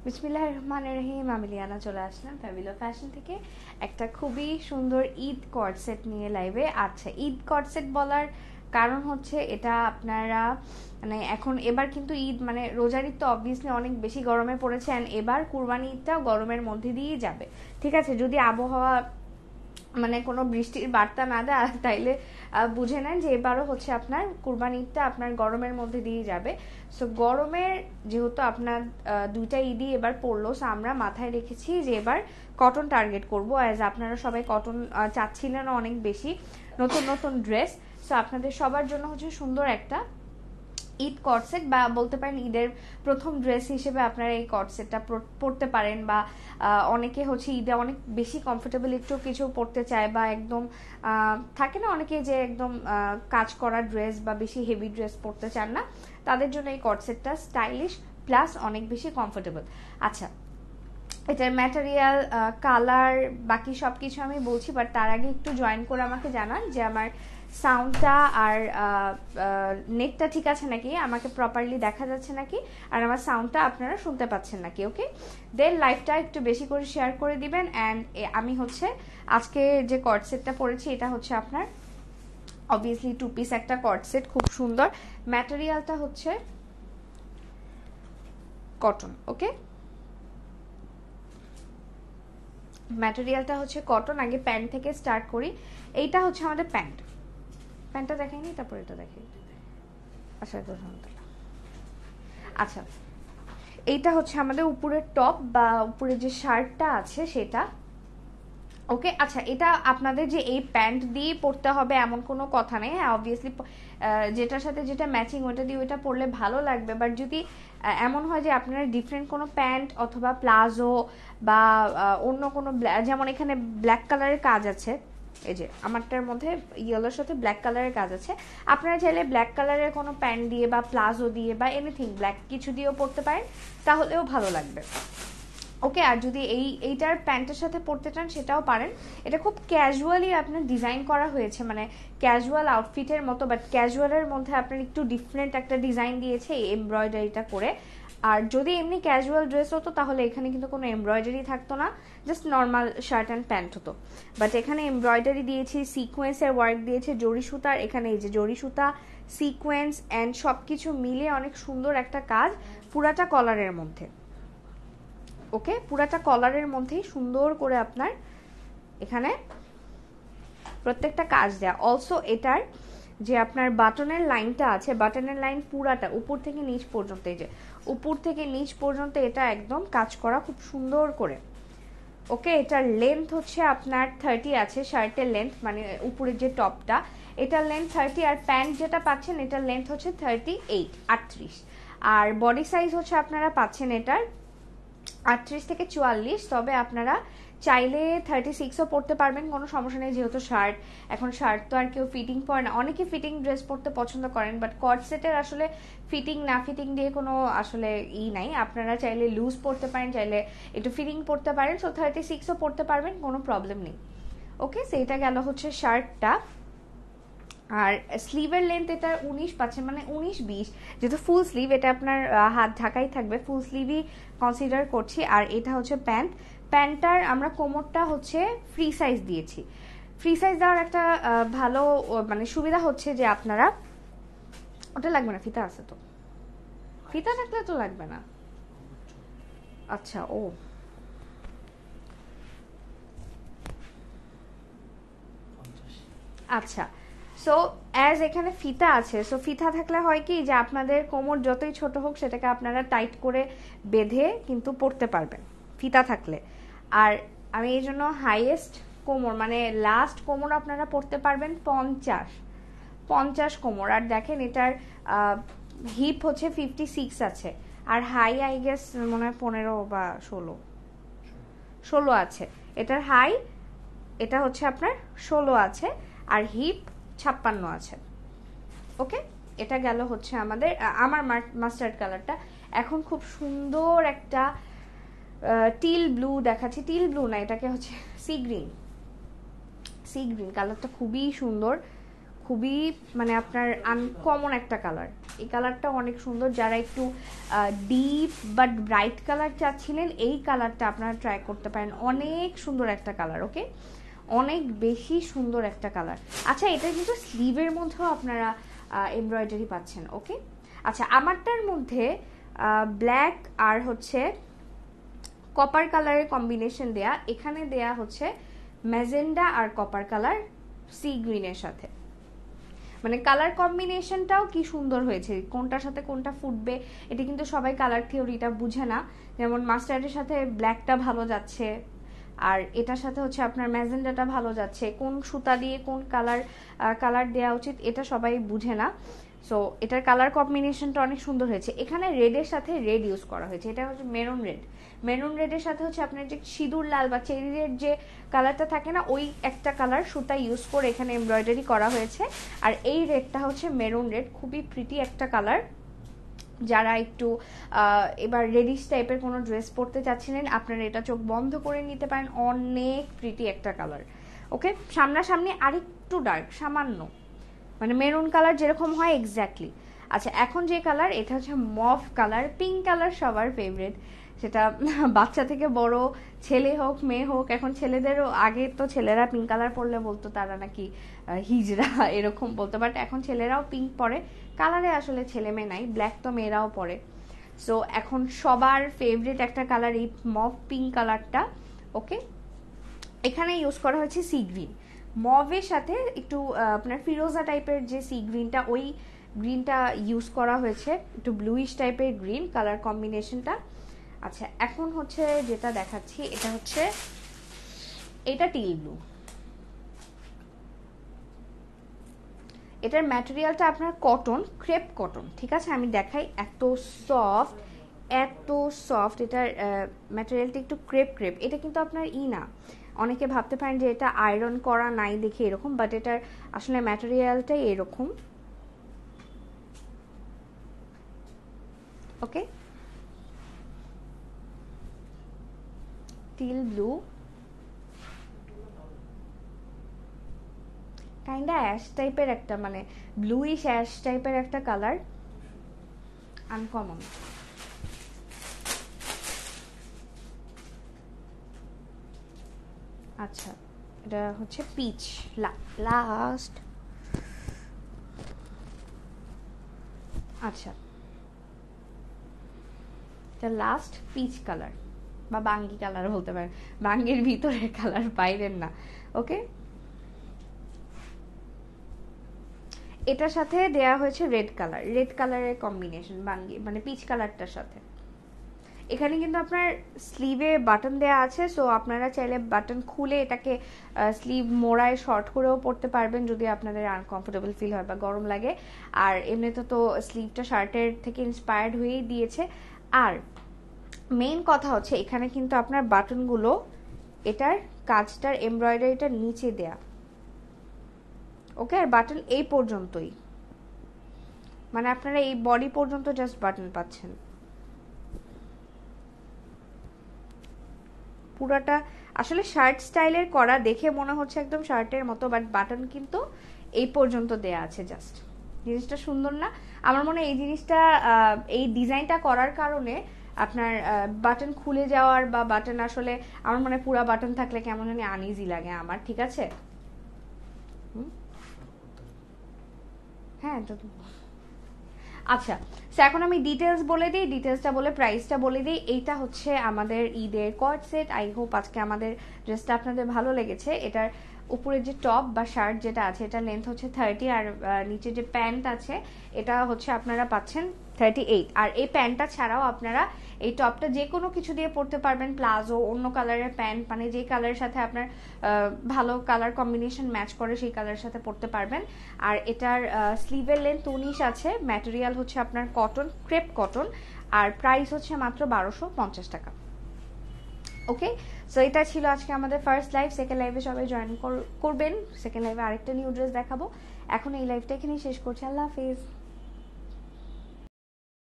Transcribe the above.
বিসমিল্লাহির রহমানির রহিম। আমি লিয়ানা চলে আসলাম ফ্যাবিলো ফ্যাশন থেকে একটা খুবই সুন্দর ঈদ কর্ড সেট নিয়ে লাইভে। আচ্ছা, ঈদ কর্ড সেট বলার কারণ হচ্ছে এটা আপনারা মানে এখন এবার কিন্তু ঈদ মানে রোজার ঈদ তো অবভিয়াসলি অনেক বেশি গরমে পড়েছে, অ্যান্ড এবার কুরবানি ঈদটাও গরমের মধ্যে দিয়েই যাবে। ঠিক আছে, যদি আবহাওয়া মানে কোনো বৃষ্টির বার্তা না দেয় তাইলে বুঝে নেন যে এবারও হচ্ছে আপনার কুরবানি ঈদটা আপনার গরমের মধ্যে দিয়ে যাবে। সো গরমের যেহেতু আপনার দুইটা ঈদই এবার পড়লো, সো আমরা মাথায় রেখেছি যে এবার কটন টার্গেট করবো, অ্যাজ আপনারা সবাই কটন চাচ্ছিলেন অনেক বেশি, নতুন নতুন ড্রেস। সো আপনাদের সবার জন্য হচ্ছে সুন্দর একটা ঈদ কর্ডসেট, বা বলতে পারেন ঈদের প্রথম ড্রেস হিসেবে আপনারা এই কর্ডসেটটা পরতে পারেন, বা অনেকে হচ্ছে ঈদে অনেক বেশি কমফোর্টেবল একটু কিছু পরতে চায়, বা একদম থাকে না অনেকে যে একদম কাজ করা ড্রেস বা বেশি হেভি ড্রেস পরতে চান না, তাদের জন্য এই কর্ডসেটটা স্টাইলিশ প্লাস অনেক বেশি কমফোর্টেবল। আচ্ছা, এটার ম্যাটেরিয়াল, কালার, বাকি সব কিছু আমি বলছি, বাট তার আগে একটু জয়েন করে আমাকে জানান যে আমার সাউন্ডটা আর নেটটা ঠিক আছে নাকি, আমাকে প্রপারলি দেখা যাচ্ছে নাকি, আর আমার সাউন্ডটা আপনারা শুনতে পাচ্ছেন নাকি। ওকে, দেন লাইভটা একটু বেশি করে শেয়ার করে দিবেন। অ্যান্ড আমি হচ্ছে আজকে যে কর্ডসেটটা পরেছি এটা হচ্ছে আপনার অবভিয়াসলি 2 পিস একটা কর্ডসেট, খুব সুন্দর। ম্যাটেরিয়ালটা হচ্ছে কটন। ওকে, ম্যাটেরিয়ালটা হচ্ছে কটন। আগে প্যান্ট থেকে স্টার্ট করি। এইটা হচ্ছে আমাদের প্যান্টটা দেখাইনি, তারপর এটা দেখাই। আচ্ছা, এইটা হচ্ছে আমাদের উপরের টপ বা উপরে যে শার্টটা আছে সেটা। ওকে, আচ্ছা, এটা আপনাদের যে এই প্যান্ট দিয়ে পরতে হবে এমন কোনো কথা নেই। হ্যাঁ, অবভিয়াসলি যেটার সাথে যেটা ম্যাচিং ওটা দিয়ে ওইটা পরলে ভালো লাগবে, বাট যদি এমন হয় যে আপনারা ডিফারেন্ট কোনো প্যান্ট অথবা প্লাজো বা অন্য কোনো, যেমন এখানে ব্ল্যাক কালারের কাজ আছে, এই যে আমারটার মধ্যে ইয়েলোর সাথে ব্ল্যাক কালারের কাজ আছে, আপনারা চাইলে ব্ল্যাক কালারের কোনো প্যান্ট দিয়ে বা প্লাজো দিয়ে বা এনিথিং ব্ল্যাক কিছু দিয়েও পরতে পারেন, তাহলেও ভালো লাগবে। ওকে, আর যদি এইটার প্যান্টের সাথে পরতে চান সেটাও পারেন। এটা খুব ক্যাজুয়ালি আপনার ডিজাইন করা হয়েছে, মানে ক্যাজুয়াল আউটফিটের মতো, বাট ক্যাজুয়ালের মধ্যে আপনার একটু ডিফারেন্ট একটা ডিজাইন দিয়েছে এমব্রয়ডারিটা করে। আর যদি এমনি ক্যাজুয়াল ড্রেস হতো তাহলে এখানে কিন্তু কোনো এমব্রয়ডারি থাকতো না, just normal shirt and pant হতো। বাট এখানে এমব্রয়ডারি দিয়েছি, সিকোয়েন্সের ওয়ার্ক দিয়েছে, জরি সুতার, এখানে এই যে জরি সুতা, সিকোয়েন্স অ্যান্ড সব কিছু মিলে অনেক সুন্দর একটা কাজ, পুরাটা কলারের মধ্যে। ওকে, পুরাটা কলারের মধ্যেই সুন্দর করে আপনার এখানে প্রত্যেকটা কাজ দেয়া। অলসো এটার যে আপনার বাটনের লাইনটা আছে, বাটনের লাইন পুরাটা উপর থেকে নিচ পর্যন্ত, এই যে উপর থেকে নিচ পর্যন্ত এটা একদম কাজ করা খুব সুন্দর করে। ওকে, এটার লেন্থ হচ্ছে আপনার 30 আছে, শার্টের লেন্থ মানে উপরের যে টপটা, এটার লেন্থ 30, আর প্যান্ট যেটা পাচ্ছেন এটার লেন্থ হচ্ছে 38, 38। আর বডি সাইজ হচ্ছে আপনারা পাচ্ছেন এটার 38 থেকে 44, তবে আপনারা চাইলে 36ও পরতে পারবেন, কোনো সমস্যা নেই, যেহেতু শার্ট, এখন শার্ট তো আর কেউ ফিটিং পরে না, অনেকে ফিটিং ড্রেস পরতে পছন্দ করেন, বাট কর্ড সেটের আসলে ফিটিং না ফিটিং দিয়ে কোনো আসলে নাই, আপনারা চাইলে লুজ পরতে পারেন, চাইলে একটু ফিটিং পরতে পারেন, সো 36ও পরতে পারবেন, কোনো প্রবলেম নেই। ওকে, সেইটা গেল হচ্ছে শার্টটা। আর স্লিভের লেন্থ এটা 19 পাচ্ছেন, মানে 19-20, যেহেতু ফুল স্লিভ, এটা আপনার হাত ঢাকাই থাকবে, ফুল স্লিভই কনসিডার করছি। আর এটা হচ্ছে প্যান্টটার আমরা কোমরটা হচ্ছে ফ্রি সাইজ দিয়েছি। ফ্রি সাইজ দেওয়ার একটা ভালো মানে সুবিধা হচ্ছে যে আপনারা, ওটা লাগবে না, ফিতা আছে তো, ফিতা থাকলে তো লাগবে না। আচ্ছা, ও আচ্ছা, সো অ্যাজ এখানে ফিতা আছে, সো ফিতা থাকলে হয় কি যে আপনাদের কোমর যতই ছোট হোক সেটাকে আপনারা টাইট করে বেঁধে কিন্তু পরতে পারবেন ফিতা থাকলে। আর আমি এই জন্য হাইয়েস্ট কোমর মানে লাস্ট কোমর আপনারা পরতে পারবেন 50 কোমর। আর দেখেন এটার হিপ হচ্ছে 56 আছে, আর হাই আই গেস মনে হয় 15 বা 16 আছে। এটার হাই এটা হচ্ছে আপনার 16 আছে, আর হিপ 56 আছে। ওকে, এটা গেল হচ্ছে আমাদের আমার মাস্টার্ড কালারটা। এখন খুব সুন্দর একটা টিল ব্লু দেখাচ্ছি, টিল ব্লু না, এটাকে হচ্ছে সি গ্রিন কালারটা, খুবই সুন্দর, খুবই মানে আপনার আনকমন একটা কালার। এই কালারটা অনেক সুন্দর, যারা একটু ডিপ বাট ব্রাইট কালার চাচ্ছিলেন এই কালারটা আপনারা ট্রাই করতে পারেন, অনেক সুন্দর একটা কালার। ওকে, অনেক বেশি সুন্দর একটা কালার। আচ্ছা, এটা কিন্তু স্লিভের মধ্যেও আপনারা এমব্রয়ডারি পাচ্ছেন। ওকে, আচ্ছা আমারটার মধ্যে ব্ল্যাক আর হচ্ছে কপার কালারের কম্বিনেশন দেয়া, এখানে দেয়া হচ্ছে ম্যাজেন্ডা আর কপার কালার সি গ্রিনের সাথে, মানে কালার কম্বিনেশনটাও কি সুন্দর হয়েছে, কোনটার সাথে কোনটা ফুটবে এটা কিন্তু সবাই কালার থিওরিটা বুঝে না। যেমন মাস্টার্ডের সাথে ব্ল্যাকটা ভালো যাচ্ছে, আর এটার সাথে হচ্ছে আপনার ম্যাজেন্ডাটা ভালো যাচ্ছে, কোন সুতা দিয়ে কোন কালার দেওয়া উচিত এটা সবাই বুঝে না। সো এটার কালার কম্বিনেশনটা অনেক সুন্দর হয়েছে। এখানে রেডের সাথে রেড ইউজ করা হয়েছে, এটা হচ্ছে মেরুন রেড। মেরুন রেডের সাথে হচ্ছে আপনার যে সিঁদুর লাল বা চেরি রেড যে কালারটা থাকে না, ওই একটা কালার সুতা ইউজ করে এখানে এমব্রয়ডারি করা হয়েছে। আর এই রেডটা হচ্ছে মেরুন রেড, খুবই প্রিটি একটা কালার। যারা একটু এবার রেডিশ টাইপের কোনো ড্রেস পরতে চাচ্ছিলেন আপনারা এটা চোখ বন্ধ করে নিতে পারেন, অনেক প্রিটি একটা কালার। ওকে, সামনাসামনি আরেকটু ডার্ক সামান্য, মানে মেরুন কালার যেরকম হয় এক্স্যাক্টলি। আচ্ছা, এখন যে কালার এটা হচ্ছে মভ কালার, পিঙ্ক কালার সবার ফেভারিট, সেটা বাচ্চা থেকে বড়, ছেলে হোক মেয়ে হোক। এখন ছেলেদেরও, আগে তো ছেলেরা পিঙ্ক কালার পরলে বলতো তারা নাকি হিজড়া এরকম বলতো, বাট এখন ছেলেরাও পিঙ্ক পরে। কালারে আসলে ছেলে মেয়ে নাই, ব্ল্যাক তো মেয়েরাও পরে। সো এখন সবার ফেভারিট একটা কালার এই মভ পিঙ্ক কালারটা। ওকে, এখানে ইউজ করা হয়েছে সি গ্রিন, মভের সাথে একটু আপনার ফিরোজা টাইপের যে সি গ্রিনটা, ওই গ্রিনটা ইউজ করা হয়েছে, একটু ব্লুইশ টাইপের গ্রিন কালার কম্বিনেশনটা। আচ্ছা, এখন হচ্ছে যেটা দেখাচ্ছি এটা হচ্ছে এটা টিল ব্লু। এটার ম্যাটেরিয়ালটা আপনার কটন, ক্রেপ কটন, ঠিক আছে? আমি দেখাই, এত সফট, এত সফট। এটার ম্যাটেরিয়ালটা একটু ক্রেপ। এটা কিন্তু আপনার না, অনেকে ভাবতে পারেন যে এটা আয়রন করা নাই দেখে এরকম, বাট এটার আসলে ম্যাটেরিয়ালটাই এরকম। ওকে, টিল ব্লু, কাইন্ডা অ্যাশ টাইপের একটা, মানে ব্লুইশ অ্যাশ টাইপের একটা কালার, আনকমন। আচ্ছা, এটা হচ্ছে পিচ লাস্ট। আচ্ছা, এটা লাস্ট পিচ কালার বা বাঙ্গি কালার বলতে পারেন, বাঙ্গির ভিতরের কালার, বাইরের না। ওকে, এটার সাথে দেয়া হয়েছে রেড কালার, রেড কালারের কম্বিনেশন বাঙ্গি মানে পিচ কালারটার সাথে। এখানে কিন্তু আপনার স্লিভে বাটন দেয়া আছে, সো আপনারা চাইলে বাটন খুলে এটাকে স্লিভ মোড়ায় শর্ট করেও পরতে পারবেন যদি আপনাদের আনকমফোর্টেবল ফিল হয় বা গরম লাগে। আর এমনিতে তো স্লিভটা শার্টের থেকে ইন্সপায়ার্ড হয়েই দিয়েছে। আর মেইন কথা হচ্ছে এখানে কিন্তু আপনার বাটনগুলো, এটার কাজটার এমব্রয়ডারিটা নিচে দেয়া। ওকে, আর বাটন এই পর্যন্তই, মানে আপনারা এই বডি পর্যন্ত জাস্ট বাটন পাচ্ছেন। পুরাটা আসলে শার্ট স্টাইলের করা, দেখে মনে হচ্ছে একদম শার্টের মতো, বাট বাটন কিন্তু এই পর্যন্ত দেয়া আছে জাস্ট। জিনিসটা সুন্দর না? আমার মনে হয় এই জিনিসটা, এই ডিজাইনটা করার কারণে আপনার বাটন খুলে যাওয়ার বা বাটন আসলে, আমার মনে হয় পুরা বাটন থাকলে কেমন জানি আনইজি লাগে আমার, ঠিক আছে? হ্যাঁ, তো আচ্ছা, এখন আমি ডিটেলস বলে দিই, ডিটেলসটা বলে প্রাইসটা বলে দিই। এইটা হচ্ছে আমাদের ঈদের কর্ড সেট। আই হোপ আজকে আমাদের ড্রেসটা আপনাদের ভালো লেগেছে। এটার উপরে যে টপ বা শার্ট যেটা আছে, এটা লেন্থ হচ্ছে 30, আর নিচে যে প্যান্ট আছে এটা হচ্ছে আপনারা পাচ্ছেন 38। আর এই প্যান্টটা ছাড়াও আপনারা এই টপটা যে কোনো কিছু দিয়ে পরতে পারবেন, প্লাজো, অন্য কালারের প্যান্ট, মানে যে কালারের সাথে আপনার ভালো কালার কম্বিনেশন ম্যাচ করে সেই কালারের সাথে পরতে পারবেন। আর এটার স্লিভের লেন্থ 19 আছে, ম্যাটেরিয়াল হচ্ছে আপনার কটন, ক্রেপ কটন, আর প্রাইস হচ্ছে মাত্র 1250 টাকা। ওকে, সো এটা ছিল আজকে আমাদের ফার্স্ট লাইভ। সেকেন্ড লাইভে সবাই জয়েন করবেন। সেকেন্ড লাইভে আরেকটা নিউ ড্রেস দেখাবো। এখন এই লাইভটা এখানেই শেষ করছি। আল্লাহ হাফেজ।